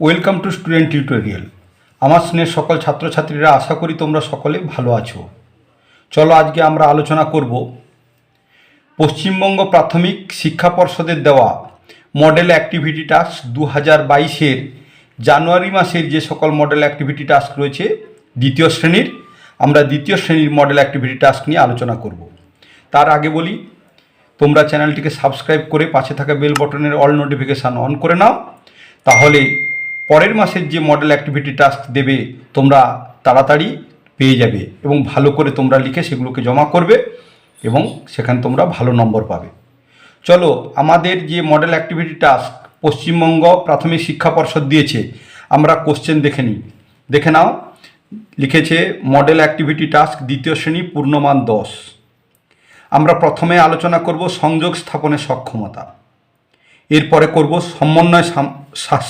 Welcome to student tutorial. আমার স্নেহের সকল ছাত্রছাত্রীরা, আশা করি তোমরা সকলে ভালো আছো। চলো আজকে আমরা আলোচনা করব পশ্চিমবঙ্গ প্রাথমিক শিক্ষা পর্ষদের দেওয়া মডেল অ্যাক্টিভিটি টাস্ক 2022-এর জানুয়ারি মাসের যে সকল মডেল অ্যাক্টিভিটি টাস্ক রয়েছে দ্বিতীয় শ্রেণীর, আমরা দ্বিতীয় শ্রেণীর মডেল অ্যাক্টিভিটি টাস্ক নিয়ে আলোচনা করব। তার আগে বলি, তোমরা চ্যানেলটিকে সাবস্ক্রাইব করে পাশে থাকা বেল বটনের অল নোটিফিকেশান অন করে নাও, তাহলে পরের মাসের যে মডেল অ্যাক্টিভিটি টাস্ক দেবে তোমরা তাড়াতাড়ি পেয়ে যাবে এবং ভালো করে তোমরা লিখে সেগুলোকে জমা করবে এবং সেখানে তোমরা ভালো নম্বর পাবে। চলো, আমাদের যে মডেল অ্যাক্টিভিটি টাস্ক পশ্চিমবঙ্গ প্রাথমিক শিক্ষা পর্ষদ দিয়েছে, আমরা কোশ্চেন দেখে নাও। লিখেছে মডেল অ্যাক্টিভিটি টাস্ক দ্বিতীয় শ্রেণী, পূর্ণমান 10। আমরা প্রথমে আলোচনা করব সংযোগ স্থাপনের সক্ষমতা, এরপরে করব সমন্বয়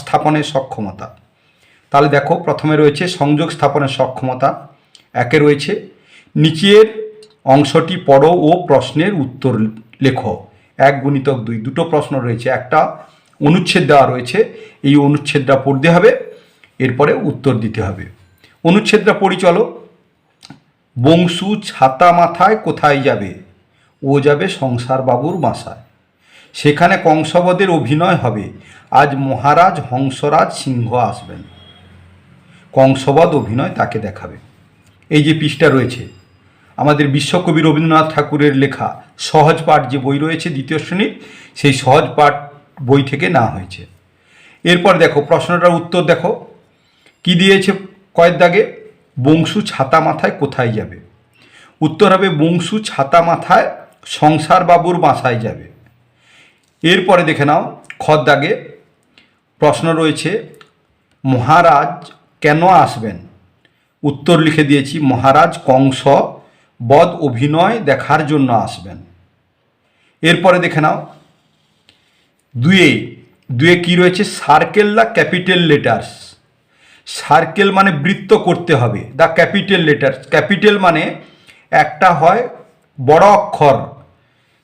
স্থাপনের সক্ষমতা। তাহলে দেখো, প্রথমে রয়েছে সংযোগ স্থাপনের সক্ষমতা। একে রয়েছে নিচের অংশটি পড়ো ও প্রশ্নের উত্তর লেখো। 1x2, দুটো প্রশ্ন রয়েছে, একটা অনুচ্ছেদ দেওয়া রয়েছে, এই অনুচ্ছেদটা পড়তে হবে, এরপরে উত্তর দিতে হবে। অনুচ্ছেদটা পড়ি চলো। বংশু ছাতা মাথায় কোথায় যাবে? ও যাবে সংসার বাবুর বাসায়। সেখানে কংসবদের অভিনয় হবে, আজ মহারাজ হংসরাজ সিংহ আসবেন। কংসবদ অভিনয় তাকে দেখাবে। এই যে পৃষ্ঠা রয়েছে, আমাদের বিশ্বকবি রবীন্দ্রনাথ ঠাকুরের লেখা সহজ পাঠ যে বই রয়েছে দ্বিতীয় শ্রেণীর, সেই সহজ পাঠ বই থেকে নেওয়া হয়েছে। এরপর দেখো প্রশ্নটার উত্তর দেখো কি দিয়েছে কয়েক দাগে। বংশু ছাতা মাথায় কোথায় যাবে? উত্তর হবে বংশু ছাতা মাথায় সংসার বাবুর বাসায় যাবে। এরপরে দেখে নাও খর দাগে প্রশ্ন রয়েছে মহারাজ কেন আসবেন? উত্তর লিখে দিয়েছি, মহারাজ কংস বধ অভিনয় দেখার জন্য আসবেন। এরপরে দেখে নাও দুয়ে কি রয়েছে, circle the capital letters. Circle মানে বৃত্ত করতে হবে, দ্য ক্যাপিটাল লেটার্স। ক্যাপিটাল মানে একটা হয় বড় অক্ষর,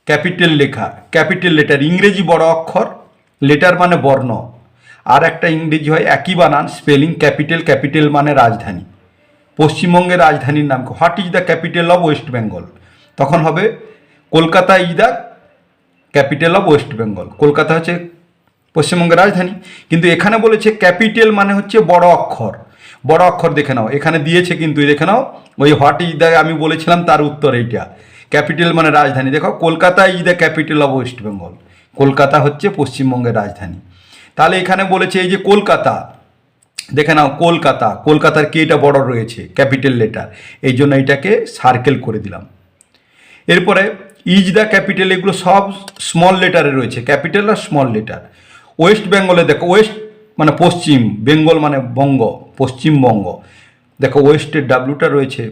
ক্যাপিটাল লেখা, ক্যাপিটাল লেটার ইংরেজি বড় অক্ষর, লেটার মানে বর্ণ, আর একটা ইংরেজি হয় একই বানান স্পেলিং, ক্যাপিটাল। ক্যাপিটাল মানে রাজধানী। পশ্চিমবঙ্গের রাজধানীর নাম what is the capital of West Bengal? তখন হবে Kolkata is the capital of West Bengal. Kolkata হচ্ছে পশ্চিমবঙ্গের রাজধানী, কিন্তু এখানে বলেছে ক্যাপিটাল মানে হচ্ছে বড় অক্ষর। বড় অক্ষর দেখে নাও, এখানে দিয়েছে কিন্তু দেখে নাও, ওই হোয়াট ইজ দ্য আমি বলেছিলাম তার উত্তর এইটা। ক্যাপিটাল মানে রাজধানী, দেখো Kolkata is the capital of West Bengal. Kolkata হচ্ছে পশ্চিমবঙ্গের রাজধানী। তাহলে এখানে বলেছে এই যে কলকাতা, দেখে নাও কলকাতা, কলকাতার কি এটা বড় রয়েছে ক্যাপিটাল লেটার, এই জন্য এটাকে সার্কেল করে দিলাম। এরপরে ইজ দ্য ক্যাপিটাল, এগুলো সব স্মল লেটারে রয়েছে, ক্যাপিটাল আর স্মল লেটার। ওয়েস্ট বেঙ্গলে দেখো, ওয়েস্ট মানে পশ্চিম, বেঙ্গল মানে বঙ্গ, পশ্চিমবঙ্গ। দেখো ওয়েস্টের ডাব্লুটা রয়েছে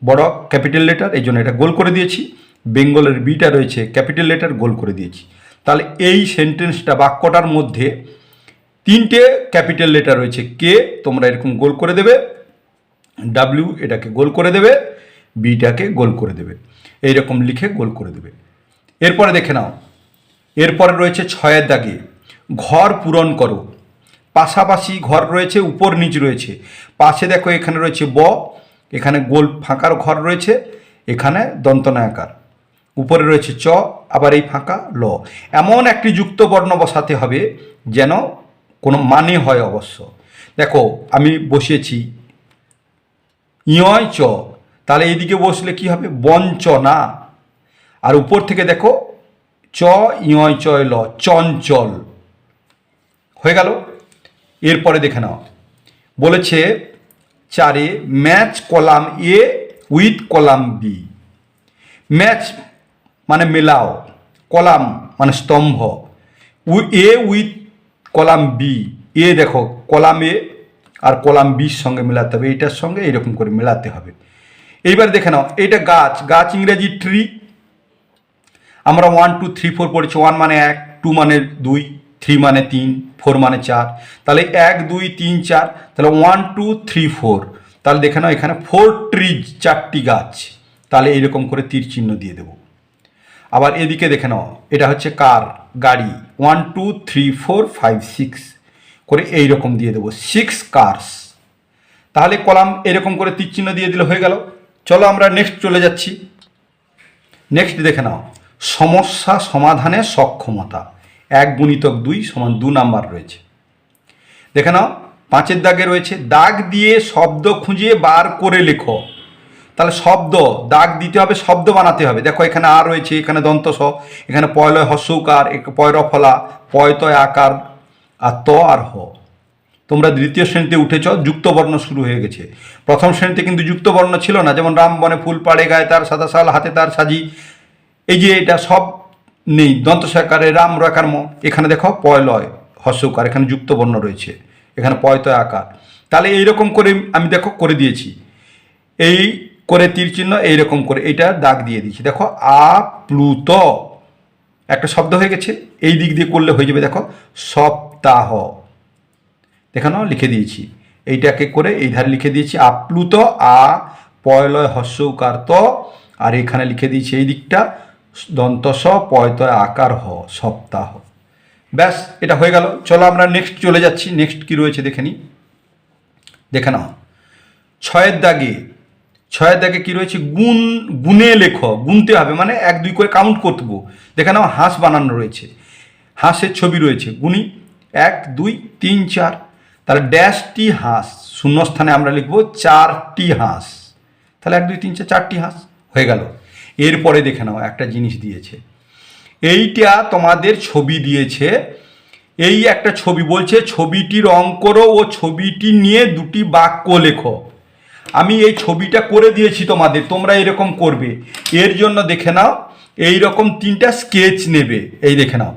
বড় ক্যাপিটাল লেটার, এই জন্য এটা গোল করে দিয়েছি। বেঙ্গলের বিটা রয়েছে ক্যাপিটাল লেটার, গোল করে দিয়েছি। তাহলে এই সেন্টেন্সটা বাক্যটার মধ্যে তিনটে ক্যাপিটাল লেটার রয়েছে। কে তোমরা এরকম গোল করে দেবে, ডাব্লিউ এটাকে গোল করে দেবে, বিটাকে গোল করে দেবে, এইরকম লিখে গোল করে দেবে। এরপরে দেখে নাও, এরপরে রয়েছে 6 দাগে ঘর পূরণ করো। পাশাপাশি ঘর রয়েছে, উপর নিচ রয়েছে। পাশে দেখো এখানে রয়েছে ব, এখানে গোল ফাঁকার ঘর রয়েছে, এখানে দন্তনায়াকার। উপরে রয়েছে চ, আবার এই ফাঁকা ল। এমন একটি যুক্ত বর্ণ বসাতে হবে যেন কোনো মানে হয় অবশ্য। দেখো আমি বসিয়েছি ইয় চ, তাহলে এইদিকে বসলে কি হবে, বঞ্চনা। আর উপর থেকে দেখো চ ইয় চয় ল, চঞ্চল হয়ে গেল। এরপরে দেখে নাও বলেছে 4 match column A with column B. Match মানে মেলাও, কলাম মানে স্তম্ভ, এ উইথ কলাম বি। এ দেখো কলাম এ আর কলাম বির সঙ্গে মেলাতে হবে, এইটার সঙ্গে এইরকম করে মেলাতে হবে। এইবার দেখে নাও এটা গাছ, গাছ ইংরেজি ট্রি। আমরা 1 2 3 4 পড়েছি। 1 মানে 1, 2 মানে 2, 3 মানে 3, 4 মানে 4। তাহলে 1 2 3 4, তাহলে 1 2 3 4। তাহলে দেখে নাও এখানে 4 ট্রিজ, 4টি গাছ। তাহলে এইরকম করে তীর চিহ্ন দিয়ে দেব। আবার এদিকে দেখে নাও, এটা হচ্ছে কার, গাড়ি। 1 2 3 4 5 6, করে এইরকম দিয়ে দেবো 6 কার্স। তাহলে কলাম এরকম করে তীর চিহ্ন দিয়ে দিলে হয়ে গেল। চলো আমরা নেক্সট চলে যাচ্ছি। নেক্সট দেখে নাও, সমস্যা সমাধানের সক্ষমতা 1 × 2 = 2 নাম্বার রয়েছে। দেখে নাও 5-এর দাগে রয়েছে দাগ দিয়ে শব্দ খুঁজে বার করে লেখো। তাহলে শব্দ দাগ দিতে হবে, শব্দ বানাতে হবে। দেখো এখানে আ রয়েছে, এখানে দন্ত স, এখানে পয়লয় হস্যৌকার, পয়রফলা, পয়তয় আকার আর ত আর হ। তোমরা দ্বিতীয় শ্রেণীতে উঠেছ, যুক্তবর্ণ শুরু হয়ে গেছে। প্রথম শ্রেণীতে কিন্তু যুক্তবর্ণ ছিল না, যেমন রাম বনে ফুল পাড়ে, গায়ে তার সাদা শাল, হাতে তার সাজি, এই যে এটা সব নেই। দন্ত সকারে রাম রকার ম, এখানে দেখো পয়লয় হস্যৌকার, এখানে যুক্তবর্ণ রয়েছে, এখানে পয়তয় আকার। তাহলে এইরকম করে আমি দেখো করে দিয়েছি, এই করে তীর চিহ্ন এইরকম করে এটা দাগ দিয়ে দিয়েছি। দেখো আপ্লুত একটা শব্দ হয়ে গেছে, এই দিক দিয়ে করলে হয়ে যাবে। দেখো সপ্তাহ, দেখানো লিখে দিয়েছি, এইটাকে করে এই ধারে লিখে দিয়েছি আপ্লুত আ, পয়লয় হস্যৌকার ত, আর এখানে লিখে দিয়েছি এই দিকটা দন্ত স, পয়তয় আকার হ, সপ্তাহ। ব্যাস, এটা হয়ে গেল। চলো আমরা নেক্সট চলে যাচ্ছি। নেক্সট কি রয়েছে দেখে নিই। দেখে নাও 6-এর দাগে কি রয়েছে, গুনে লেখো। গুনতে হবে মানে 1 2 করে কাউন্ট করবো। দেখে নাও হাঁস বানানো রয়েছে, হাঁসের ছবি রয়েছে, গুনি 1 2 3 4। তাহলে ড্যাশটি হাঁস, শূন্যস্থানে আমরা লিখবো 4টি হাঁস। তাহলে 1 2 3 4 4টি হাঁস হয়ে গেল। এরপরে দেখে নাও একটা জিনিস দিয়েছে, এইটা তোমাদের ছবি দিয়েছে। এই একটা ছবি বলছে ছবিটি রং করো ও ছবিটি নিয়ে 2টি বাক্য লেখো। আমি এই ছবিটা করে দিয়েছি তোমাদের, তোমরা এরকম করবে। এর জন্য দেখে নাও এই রকম 3টা স্কেচ নেবে। এই দেখে নাও,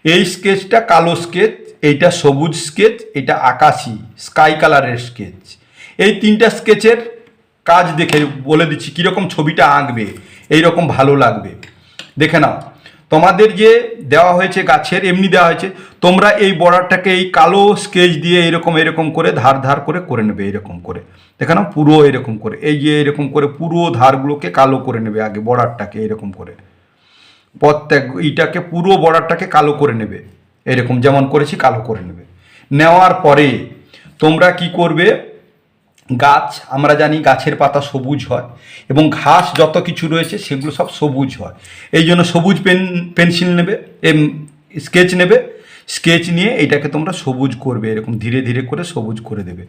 এই স্কেচটা কালো স্কেচ, এইটা সবুজ স্কেচ, এটা আকাশি স্কাই কালারের স্কেচ। এই 3টা স্কেচের কাজ দেখে বলে দিচ্ছি কীরকম ছবিটা আঁকবে, এইরকম ভালো লাগবে। দেখে নাও তোমাদের যে দেওয়া হয়েছে গাছের, এমনি দেওয়া হয়েছে, তোমরা এই বর্ডারটাকে এই কালো স্কেচ দিয়ে এরকম করে ধার করে নেবে। এরকম করে দেখে নাও, পুরো এরকম করে, এই যে এরকম করে পুরো ধারগুলোকে কালো করে নেবে। আগে বর্ডারটাকে এরকম করে, প্রত্যেক এইটাকে পুরো বর্ডারটাকে কালো করে নেবে। এরকম যেমন করেছি কালো করে নেবে। নেওয়ার পরে তোমরা কি করবে, গাছ, আমরা জানি গাছের পাতা সবুজ হয় এবং ঘাস যত কিছু রয়েছে সেগুলো সব সবুজ হয়। এই জন্য সবুজ পেন্সিল নেবে, স্কেচ নেবে। স্কেচ নিয়ে এইটাকে তোমরা সবুজ করবে, এরকম ধীরে করে সবুজ করে দেবে।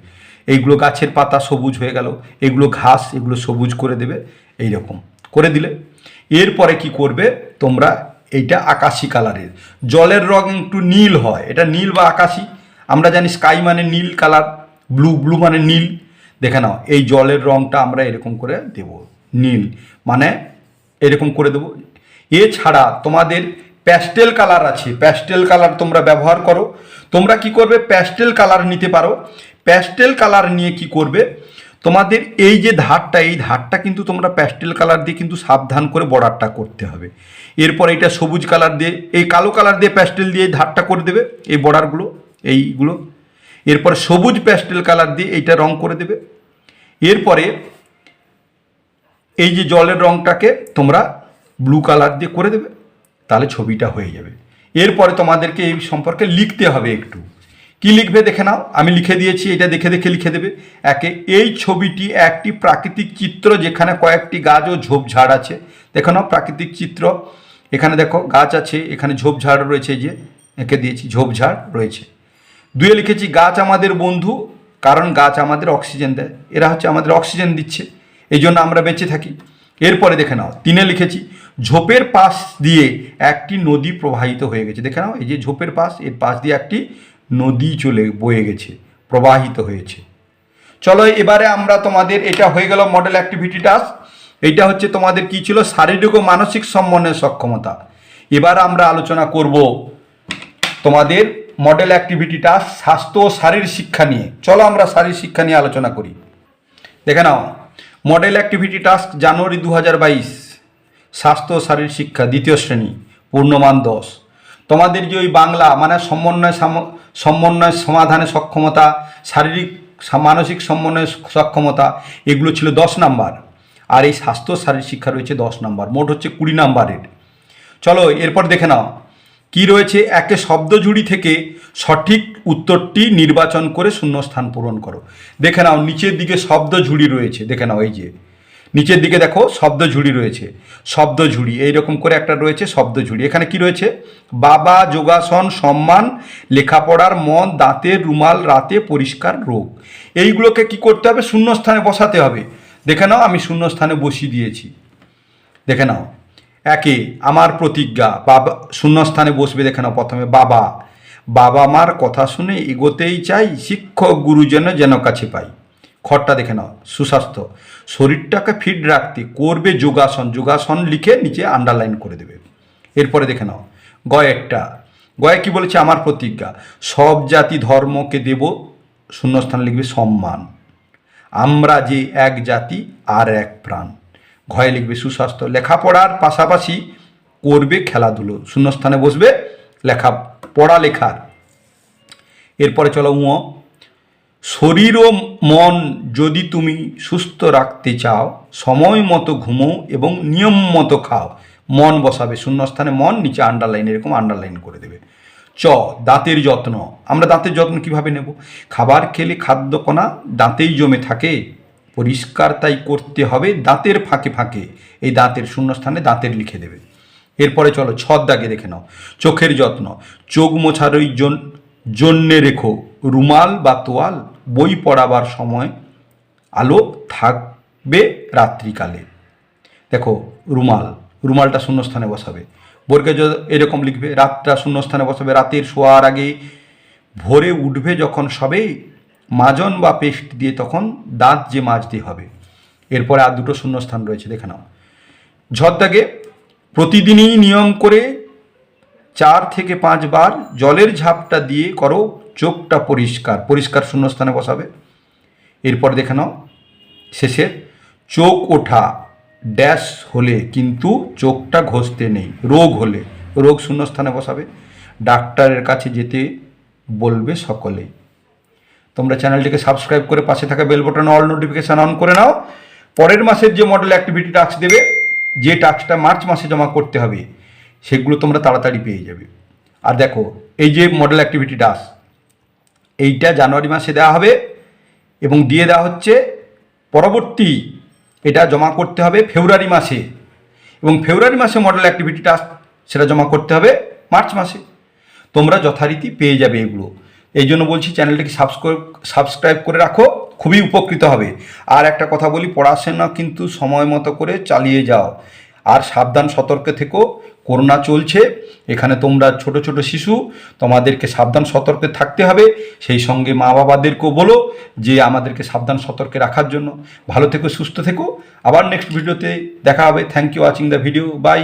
এইগুলো গাছের পাতা সবুজ হয়ে গেল, এগুলো ঘাস, এগুলো সবুজ করে দেবে। এইরকম করে দিলে এরপরে কি করবে তোমরা, এইটা আকাশি কালারের, জলের রং একটু নীল হয়, এটা নীল বা আকাশি। আমরা জানি স্কাই মানে নীল কালার, ব্লু মানে নীল। দেখে নাও এই জলের রংটা আমরা এরকম করে দেব, নীল মানে এরকম করে দেব। এছাড়া তোমাদের প্যাস্টেল কালার আছে, প্যাস্টেল কালার তোমরা ব্যবহার করো। তোমরা কি করবে, প্যাস্টেল কালার নিতে পারো। প্যাস্টেল কালার নিয়ে কি করবে, তোমাদের এই যে ধারটা, এই ধারটা কিন্তু তোমরা প্যাস্টেল কালার দিয়ে কিন্তু সাবধান করে বর্ডারটা করতে হবে। এরপর এটা সবুজ কালার দিয়ে, এই কালো কালার দিয়ে প্যাস্টেল দিয়ে ধারটা করে দেবে, এই বর্ডারগুলো এইগুলো। এরপর সবুজ প্যাস্টেল কালার দিয়ে এইটা রং করে দেবে। এরপরে এই যে জলের রংটাকে তোমরা ব্লু কালার দিয়ে করে দেবে, তাহলে ছবিটা হয়ে যাবে। এরপরে তোমাদেরকে এই সম্পর্কে লিখতে হবে একটু। কি লিখবে দেখে নাও, আমি লিখে দিয়েছি, এটা দেখে লিখে দেবে। এই ছবিটি একটি প্রাকৃতিক চিত্র যেখানে কয়েকটি গাছ ও ঝোপঝাড় আছে। দেখে নাও প্রাকৃতিক চিত্র, এখানে দেখো গাছ আছে, এখানে ঝোপঝাড় রয়েছে, যে এঁকে দিয়েছি ঝোপঝাড় রয়েছে। 2 লিখেছি গাছ আমাদের বন্ধু, কারণ গাছ আমাদের অক্সিজেন দেয়, এরা হচ্ছে আমাদের অক্সিজেন দিচ্ছে, এই জন্য আমরা বেঁচে থাকি। এরপরে দেখে নাও 3 লিখেছি ঝোপের পাশ দিয়ে একটি নদী প্রবাহিত হয়ে গেছে। দেখে নাও এই যে ঝোপের পাশ, এর পাশ দিয়ে একটি নদী বয়ে গেছে, প্রবাহিত হয়েছে। চলো এবারে আমরা তোমাদের, এটা হয়ে গেল মডেল অ্যাক্টিভিটি টাস্ক। এইটা হচ্ছে তোমাদের কি ছিল, শারীরিক ও মানসিক সমন্বয়ের সক্ষমতা। এবার আমরা আলোচনা করব তোমাদের মডেল অ্যাক্টিভিটি টাস্ক স্বাস্থ্য ও শারীর শিক্ষা নিয়ে। চলো আমরা শারীর শিক্ষা নিয়ে আলোচনা করি। দেখে নাও মডেল অ্যাক্টিভিটি টাস্ক জানুয়ারি 2022, স্বাস্থ্য ও শারীর শিক্ষা 2য় শ্রেণী, পূর্ণমান 10। তোমাদের যে ওই বাংলা মানে সমন্বয় সমাধানে সক্ষমতা, শারীরিক মানসিক সমন্বয় সক্ষমতা, এগুলো ছিল 10 নাম্বার, আর এই স্বাস্থ্য শারীর শিক্ষা রয়েছে 10 নাম্বার, মোট হচ্ছে 20 নাম্বারের। চলো এরপর দেখে নাও কি রয়েছে, একে শব্দ ঝুড়ি থেকে সঠিক উত্তরটি নির্বাচন করে শূন্যস্থান পূরণ করো। দেখে নাও নিচের দিকে শব্দ ঝুড়ি রয়েছে, দেখে নাও এই যে নিচের দিকে দেখো শব্দ ঝুড়ি রয়েছে, শব্দ ঝুড়ি এইরকম করে একটা রয়েছে শব্দ ঝুড়ি। এখানে কি রয়েছে, বাবা, যোগাসন, সম্মান, লেখাপড়ার মন, দাঁতের রুমাল, রাতে, পরিষ্কার, রোগ। এইগুলোকে কি করতে হবে, শূন্যস্থানে বসাতে হবে। দেখে নাও আমি শূন্যস্থানে বসিয়ে দিয়েছি। দেখে নাও, একে আমার প্রতিজ্ঞা, বাবা শূন্যস্থানে বসবে। দেখে নাও প্রথমে বাবা, বাবা মার কথা শুনে এগোতেই চাই, শিক্ষক গুরুজন যেন কাছে পাই। খরটা দেখে নাও, সুস্বাস্থ্য, শরীরটাকে ফিট রাখতে করবে যোগাসন, যোগাসন লিখে নিচে আন্ডারলাইন করে দেবে। এরপরে দেখে নাও গয়েরটা, গয়ে কি বলেছে, আমার প্রতিজ্ঞা, সব জাতি ধর্মকে দেব, শূন্যস্থান লিখবে সম্মান, আমরা যে এক জাতি আর এক প্রাণ। ঘয়ে লিখবে সুস্বাস্থ্য, লেখাপড়ার পাশাপাশি করবে খেলাধুলো, শূন্যস্থানে বসবে লেখা পড়ালেখার। এরপরে চলো শরীর ও মন যদি তুমি সুস্থ রাখতে চাও, সময় মতো ঘুমো এবং নিয়ম মতো খাও। মন বসাবে শূন্যস্থানে মন, নিচে আন্ডারলাইন এরকম আন্ডারলাইন করে দেবে। দাঁতের যত্ন, আমরা দাঁতের যত্ন কিভাবে নেব, খাবার খেলে খাদ্যকণা দাঁতেই জমে থাকে, পরিষ্কার তাই করতে হবে দাঁতের ফাঁকে ফাঁকে। এই দাঁতের শূন্যস্থানে দাঁতের লিখে দেবে। এরপরে চলো দাগে দেখে নাও, চোখের যত্ন, চোখ মোছার ওই জন্যে রেখো রুমাল বা তোয়াল, বই পড়াবার সময় আলো থাকবে রাত্রিকালে। দেখো রুমাল, রুমালটা শূন্যস্থানে বসাবে। বর্গে এরকম লিখবে, রাতটা শূন্যস্থানে বসাবে, রাতের শোয়ার আগে ভোরে উঠবে যখন সবে, মাজন বা পেস্ট দিয়ে তখন দাঁত যে মাজতে হবে। এরপরে আর দুটো শূন্যস্থান রয়েছে, দেখে নাও। দাগে প্রতিদিনই নিয়ম করে 4 থেকে 5 বার জলের ঝাপটা দিয়ে করো চোখটা পরিষ্কার, পরিষ্কার শূন্যস্থানে বসাবে। এরপর দেখে নাও শেষে, চোখ ওঠা ড্যাশ হলে কিন্তু চোখটা ঘষতে নেই, রোগ হলে রোগ শূন্যস্থানে বসাবে, ডাক্তারের কাছে যেতে বলবে সকলে। তোমরা চ্যানেলটিকে সাবস্ক্রাইব করে পাশে থাকা বেল বাটনে অল নোটিফিকেশান অন করে নাও। পরের মাসের যে মডেল অ্যাক্টিভিটি টাস্ক দেবে, যে টাস্কটা মার্চ মাসে জমা করতে হবে, সেগুলো তোমরা তাড়াতাড়ি পেয়ে যাবে। আর দেখো এই যে মডেল অ্যাক্টিভিটি টাস্ক, এইটা জানুয়ারি মাসে দেওয়া হবে এবং দিয়ে দেওয়া হচ্ছে পরবর্তী, এটা জমা করতে হবে ফেব্রুয়ারি মাসে, এবং ফেব্রুয়ারি মাসে মডেল অ্যাক্টিভিটি টাস্ক সেটা জমা করতে হবে মার্চ মাসে। তোমরা যথারীতি পেয়ে যাবে এগুলো। এই জন্য বলছি চ্যানেলটিকে সাবস্ক্রাইব করে রাখো, খুবই উপকৃত হবে। আর একটা কথা বলি, পড়াশোনা কিন্তু সময় মতো করে চালিয়ে যাও, আর সাবধান সতর্কে থেকো। করোনা চলছে, এখানে তোমরা ছোট ছোট শিশু, তোমাদেরকে সাবধান সতর্কে থাকতে হবে। সেই সঙ্গে মা বাবাদেরকেও বলো যে আমাদেরকে সাবধান সতর্কে রাখার জন্য। ভালো থেকো, সুস্থ থেকো, আবার নেক্সট ভিডিওতে দেখা হবে। Thank you watching the video, by.